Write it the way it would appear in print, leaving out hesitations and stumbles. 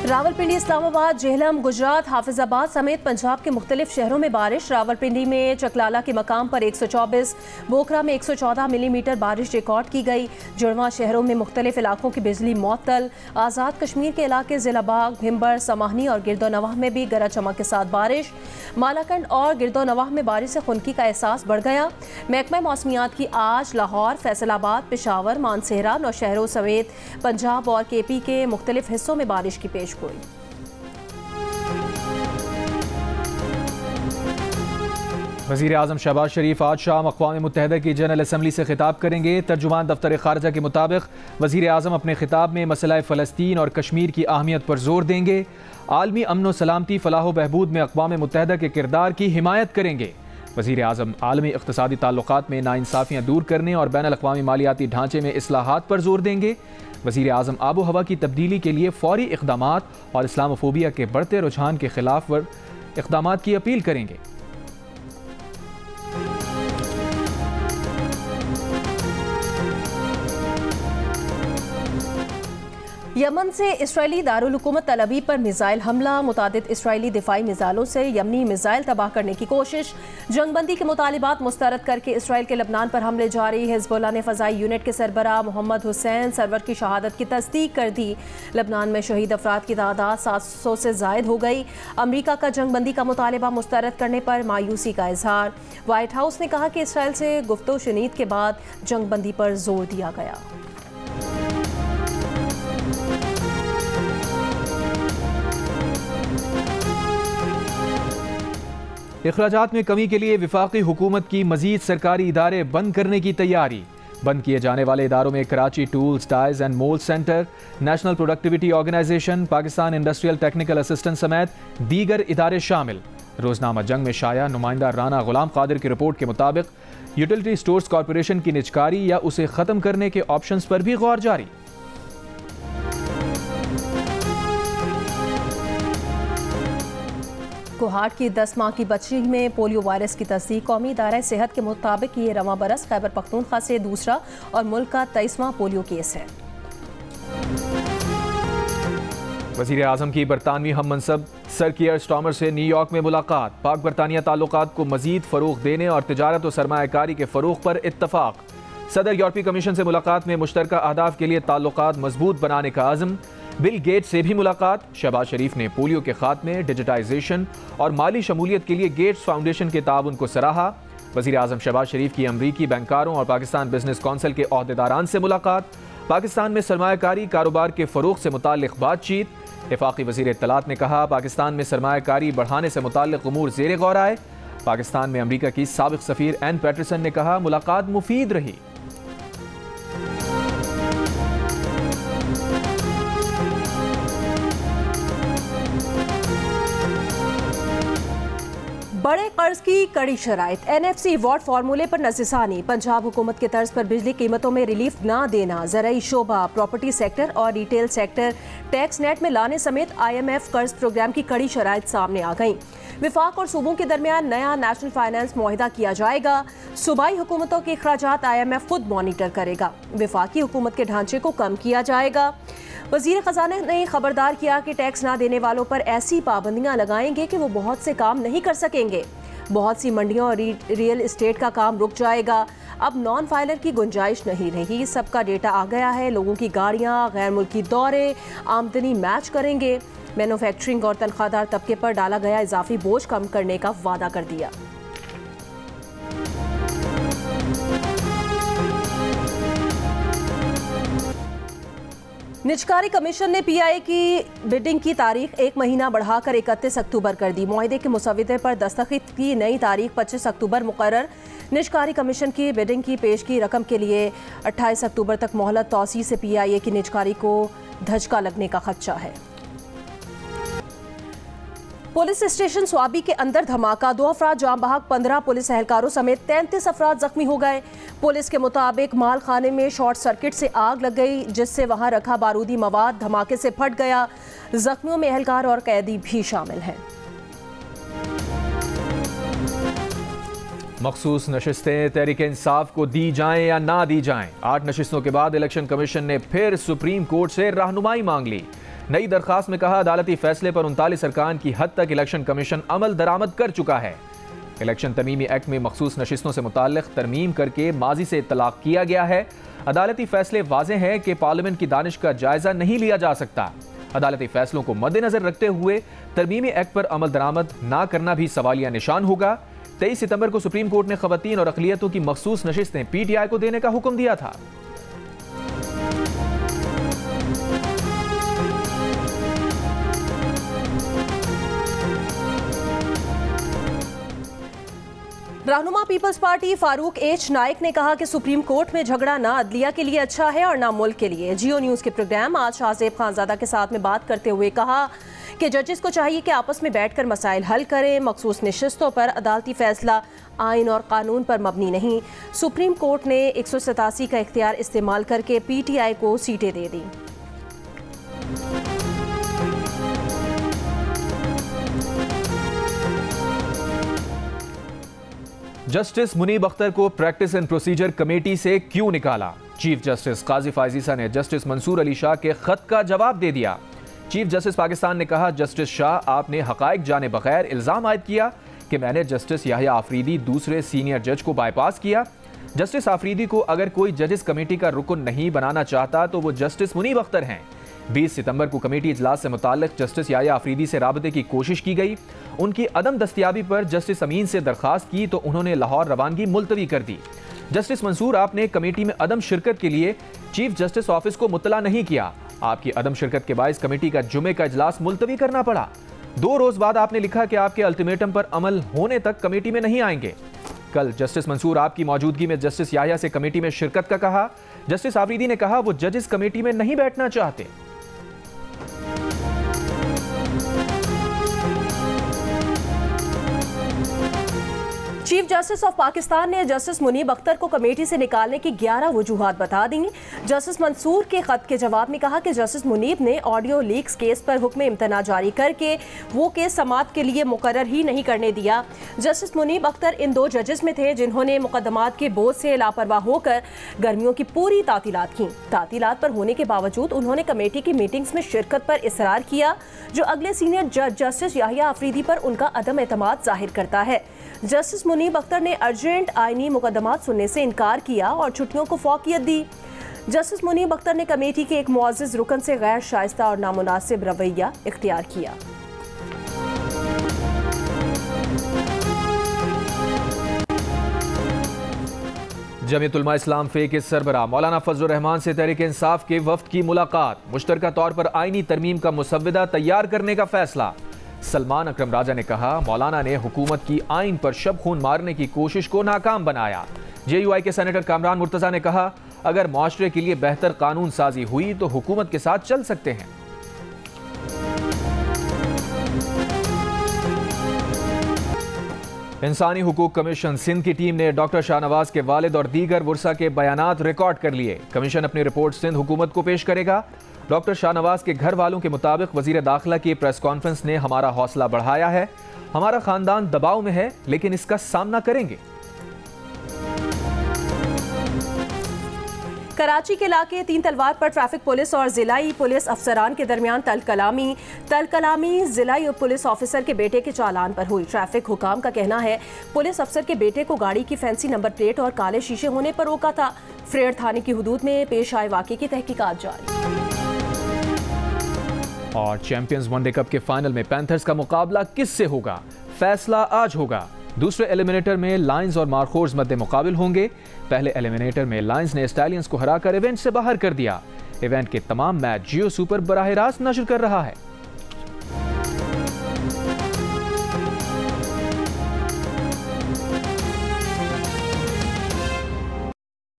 रावलपिंडी, इस्लामाबाद, झेलम, गुजरात, हाफिजाबाद समेत पंजाब के मुख्तलिफ शहरों में बारिश। रावलपिंडी में चकलाला के मकाम पर 124, बोखरा में 114 मिलीमीटर बारिश रिकॉर्ड की गई। जुड़वा शहरों में मुख्तलिफ इलाकों की बिजली मअतल। आज़ाद कश्मीर के इलाके जिलाबाग, भिम्बर, समाहनी और गिरदोनवाह में भी गरज चमक के साथ बारिश। मालाकंड और गिरदोनवाह में बारिश से खुनकी का एहसास बढ़ गया। महकमा मौसमियात की आज लाहौर, फैसलाबाद, पेशावर, मानसेहरा, नौशहरों समेत पंजाब और KP के मुख्तलिफ हिस्सों में बारिश की पेश गोई। वज़ीर आज़म शहबाज शरीफ आज शाम अक़वाम मुत्तहिदा की जनरल असम्बली से खिताब करेंगे। तर्जुमान दफ्तर ख़ारजा के मुताबिक वज़ीर आज़म अपने खिताब में मसला फ़लस्तीन और कश्मीर की अहमियत पर जोर देंगे। आलमी अमन व सलामती, फ़लाह व बहबूद में अक़वाम मुत्तहिदा के किरदार की हिमायत करेंगे। वज़ीर आज़म आलमी इक़्तिसादी ताल्लुक़ात में नाइंसाफ़ियाँ दूर करने और बैनुल अक़वामी मालियाती ढांचे में इस्लाहात पर जोर देंगे। वज़ीर आज़म आबो हवा की तब्दीली के लिए फ़ौरी इक़दामात और इस्लामोफोबिया के बढ़ते रुझान के खिलाफ इक़दामात की अपील करेंगे। यमन से इसराइली दारुल हुकूमत तल अवीव पर मिसाइल हमला। मुतादिद इसराइली दिफाई मिसाइलों से यमनी मिसाइल तबाह करने की कोशिश। जंगबंदी के मुतालिबात मुस्तरद करके इसराइल के लबनान पर हमले जारी। हिजबुल्लाह ने फ़ज़ाई यूनिट के सरबराह मोहम्मद हुसैन सरवर की शहादत की तस्दीक कर दी। लबनान में शहीद अफराद की तादाद 700 से ज़ायद हो गई। अमरीका का जंगबंदी का मुतालिबा मुस्तरद करने पर मायूसी का इजहार। वाइट हाउस ने कहा कि इसराइल से गुफ्तगू शनीद के बाद जंगबंदी पर जोर दिया गया। इखराजात में कमी के लिए वफाकी हुकूमत की मजीद सरकारी इदारे बंद करने की तैयारी। बंद किए जाने वाले इदारों में Karachi tools, dies and mould centre, national productivity organisation, Pakistan industrial technical assistant समेत दीगर इदारे शामिल। रोजनामा जंग में शाया नुमाइंदा राना गुलाम कादिर की रिपोर्ट के मुताबिक यूटिलिटी स्टोर्स कॉरपोरेशन की निजकारी या उसे ख़त्म करने के ऑप्शंस पर भी गौर जारी। कोहाट की 10 माह की बच्ची में पोलियो वायरस की तस्दीक। कौमी इदारा सेहत के मुताबिक ये रवां बरस खैबर पख्तूनख्वा से दूसरा और मुल्क का 23वां पोलियो केस है। वज़ीर आज़म की बरतानवी हम मनसब सर कियर स्टार्मर से न्यूयॉर्क में मुलाकात। पाक बरतानिया ताल्लुकात को मजीद फ़रोग़ देने और तिजारत और सरमायाकारी के फ़रोग़ पर इत्तफ़ाक़। सदर यूरोपीय कमीशन से मुलाकात में मुश्तरका अहदाफ के लिए ताल्लुकात मजबूत बनाने का आज़म। बिल गेट्स से भी मुलाकात। शहबाज शरीफ ने पोलियो के खात्मे, डिजिटाइजेशन और माली शमूलियत के लिए गेट्स फाउंडेशन के ताउन को सराहा। वज़ीर आज़म शहबाज शरीफ की अमरीकी बैंकारों और पाकिस्तान बिजनेस कौंसिल के ओहदेदारान से मुलाकात। पाकिस्तान में सरमायाकारी कारोबार के फ़रोग़ से मुताल्लिक़ बातचीत। वफ़ाक़ी वज़ीर इत्तलात ने कहा पाकिस्तान में सरमायाकारी बढ़ाने से मुताल्लिक़ उमूर ज़ेरे गौर आए। पाकिस्तान में अमरीका की साबिक़ सफ़ीर एन पैटरसन ने कहा मुलाकात मुफीद रही। बड़े कर्ज की कड़ी शराइत। NFC अवार्ड फार्मूले पर नज़रसानी। पंजाब हुकूमत के तर्ज पर बिजली कीमतों में रिलीफ न देना। ज़राई शोबा, प्रॉपर्टी सेक्टर और रिटेल सेक्टर टैक्स नेट में लाने समेत IMF कर्ज प्रोग्राम की कड़ी शराइत सामने आ गई। विफाक और सूबों के दरमियान नया नेशनल फाइनेंस मुआहिदा किया जाएगा। सूबाई हुकूमतों के अखराजात IMF खुद मॉनिटर करेगा। विफाकी हुकूमत के ढांचे को कम किया जाएगा। वज़ीर ख़जाना ने खबरदार किया कि टैक्स ना देने वालों पर ऐसी पाबंदियां लगाएंगे कि वो बहुत से काम नहीं कर सकेंगे। बहुत सी मंडियों और रियल एस्टेट का काम रुक जाएगा। अब नॉन फाइलर की गुंजाइश नहीं रही। सबका डेटा आ गया है। लोगों की गाड़ियां, गैर मुल्की दौरे, आमदनी मैच करेंगे। मैन्युफैक्चरिंग और तनख्वाहदार तबके पर डाला गया इजाफी बोझ कम करने का वादा कर दिया। निजकारी कमीशन ने PI की बिडिंग की तारीख 1 महीना बढ़ाकर 31 अक्टूबर कर दी। मुआहिदे के मुसव्विदे पर दस्तखत की नई तारीख 25 अक्टूबर मुकर्रर। निजकारी कमीशन की बिडिंग की पेशगी रकम के लिए 28 अक्टूबर तक मोहलत। तौसी से PIA की निजकारी को धचका लगने का खदशा है। पुलिस स्टेशन स्वाबी के अंदर धमाका। 2 अफराद जाम बहक, 15 पुलिस एहलकारों समेत 33 अफराद जख्मी हो गए। पुलिस के मुताबिक माल खाने में शॉर्ट सर्किट से आग लग गई, जिससे वहां रखा बारूदी मवाद धमाके से फट गया। जख्मियों में एहलकार और कैदी भी शामिल हैं। मखसूस नशिस्तें तहरीक इंसाफ को दी जाएं या ना दी जाएं। 8 नशिस्तों के बाद इलेक्शन कमीशन ने फिर सुप्रीम कोर्ट से रहनुमाई मांग ली। नई दरखास्त में कहा, अदालती फैसले पर 39 अरकान की हद तक इलेक्शन कमीशन अमल दरामद कर चुका है। इलेक्शन तरमीमी एक्ट में मखसूस नशिस्तों से मुताल्लिक तरमीम करके माजी से इत्तलाक किया गया है। अदालती फैसले वाज़ेह है कि पार्लियामेंट की दानिश का जायजा नहीं लिया जा सकता। अदालती फैसलों को मद्देनजर रखते हुए तरमीमी एक्ट पर अमल दरामद ना करना भी सवालिया निशान होगा। 23 सितंबर को सुप्रीम कोर्ट ने खवातीन और अक़लियतों की मखसूस नशिस्तें PTI को देने का हुक्म दिया था। रहनुमा peoples party Farooq H Naek ने कहा कि सुप्रीम कोर्ट में झगड़ा ना अदलिया के लिए अच्छा है और ना मुल्क के लिए। जियो न्यूज़ के प्रोग्राम आज शाहजेब खानजादा के साथ में बात करते हुए कहा कि जजेस को चाहिए कि आपस में बैठकर मसाइल हल करें। मखसूस नशिस्तों पर अदालती फैसला आइन और कानून पर मबनी नहीं। सुप्रीम कोर्ट ने 187 का इख्तियार इस्तेमाल करके PTI को सीटें दे दी। जस्टिस मुनीब अख्तर को प्रैक्टिस एंड प्रोसीजर कमेटी से क्यों निकाला? चीफ जस्टिस काजी फायजीसा ने जस्टिस मंसूर अली शाह के खत का जवाब दे दिया। चीफ जस्टिस पाकिस्तान ने कहा, जस्टिस शाह, आपने हकायक जाने बगैर इल्जाम आयद किया कि मैंने जस्टिस याहिया आफरीदी दूसरे सीनियर जज को बाईपास किया। जस्टिस आफरीदी को अगर कोई जजेस कमेटी का रुकन नहीं बनाना चाहता तो वो जस्टिस मुनीब अख्तर हैं। 20 सितंबर को कमेटी इजलास से मुताल्लिक जस्टिस याहिया आफरीदी से राबते की कोशिश की गई। उनकी अदम दस्तयाबी पर जस्टिस अमीन से दरखास्त की तो उन्होंने लाहौर रवानगी मुलतवी कर दी। जस्टिस मंसूर, आपने कमेटी में अदम शिरकत के लिए चीफ जस्टिस ऑफिस को मुत्तला नहीं किया। आपकी अदम शिरकत के बायस कमेटी का जुमे का इजलास मुलतवी करना पड़ा। 2 रोज बाद आपने लिखा कि आपके अल्टीमेटम पर अमल होने तक कमेटी में नहीं आएंगे। कल जस्टिस मंसूर आपकी मौजूदगी में जस्टिस याहिया से कमेटी में शिरकत का कहा। जस्टिस आफरीदी ने कहा वो जजेस कमेटी में नहीं बैठना चाहते। चीफ जस्टिस ऑफ पाकिस्तान ने जस्टिस मुनीब अख्तर को कमेटी से निकालने की 11 वजूहात बता दी। जस्टिस मंसूर के खत के जवाब में कहा कि जस्टिस मुनीब ने ऑडियो लीक्स केस पर हुक्म इम्तना जारी करके वो केस समाअत के लिए मुकर्रर ही नहीं करने दिया। जस्टिस मुनीब अख्तर इन 2 जजेस में थे जिन्होंने मुकदमात के बोझ से लापरवाह होकर गर्मियों की पूरी तातीलात की। तातीलात पर होने के बावजूद उन्होंने कमेटी की मीटिंग्स में शिरकत पर इसरार किया, जो अगले सीनियर जज जस्टिस याहिया आफरीदी पर उनका अदम एतमाद जाहिर करता है। जस्टिस मुनीब अख्तर ने अर्जेंट आईनी मुकदमात सुनने से इनकार किया और छुट्टियों को फौकियत दी। जस्टिस मुनीब अख्तर ने कमेटी के एक मुअज़्ज़िज़ रुकन से गैर शाइस्ता और नामुनासिब रवैया इख्तियार किया। जमीयत उलमा इस्लाम फे के सरबराह मौलाना फजलुर रहमान से तहरीक इंसाफ के वफ्द की मुलाकात। मुश्तरका तौर पर आईनी तरमीम का मुसव्विदा तैयार करने का फैसला। सलमान अकरम राजा ने कहा, मौलाना ने हुकूमत की आइन पर शब खून मारने की कोशिश को नाकाम बनाया। JUI के सेनेटर कामरान मुर्तज़ा ने कहा, अगर मुआशरे के लिए बेहतर कानून साजी हुई तो हुकूमत के साथ चल सकते हैं। इंसानी हुकूक कमीशन सिंध की टीम ने डॉक्टर शाहनवाज के वालिद और दीगर वुरसा के बयानात रिकॉर्ड कर लिए। कमीशन अपनी रिपोर्ट सिंध हुकूमत को पेश करेगा। डॉक्टर शाहनवाज के घर वालों के मुताबिक वजीर दाखिला की प्रेस कॉन्फ्रेंस ने हमारा हौसला बढ़ाया है। हमारा खानदान दबाव में है लेकिन इसका सामना करेंगे। कराची के इलाके 3 तलवार पर ट्रैफिक पुलिस और जिलाई पुलिस अफसरान के दरमियान तलकलामी जिलाई पुलिस ऑफिसर के बेटे के चालान पर हुई। ट्रैफिक हुकाम का कहना है पुलिस अफसर के बेटे को गाड़ी की फैंसी नंबर प्लेट और काले शीशे होने पर रोका था। फ्रेयर थाने की हुदूद में पेश आए वाकये की तहकीकात जारी। और चैंपियंस वनडे कप के फाइनल में पैंथर्स का मुकाबला किससे होगा? फैसला आज होगा। दूसरे एलिमिनेटर में लायंस और मार्कोर्स मध्य मुकाबिल होंगे। पहले एलिमिनेटर में लायंस ने स्टैलियंस को हराकर इवेंट से बाहर कर दिया। इवेंट के तमाम मैच जियो सुपर बराह रास्त नशर कर रहा है।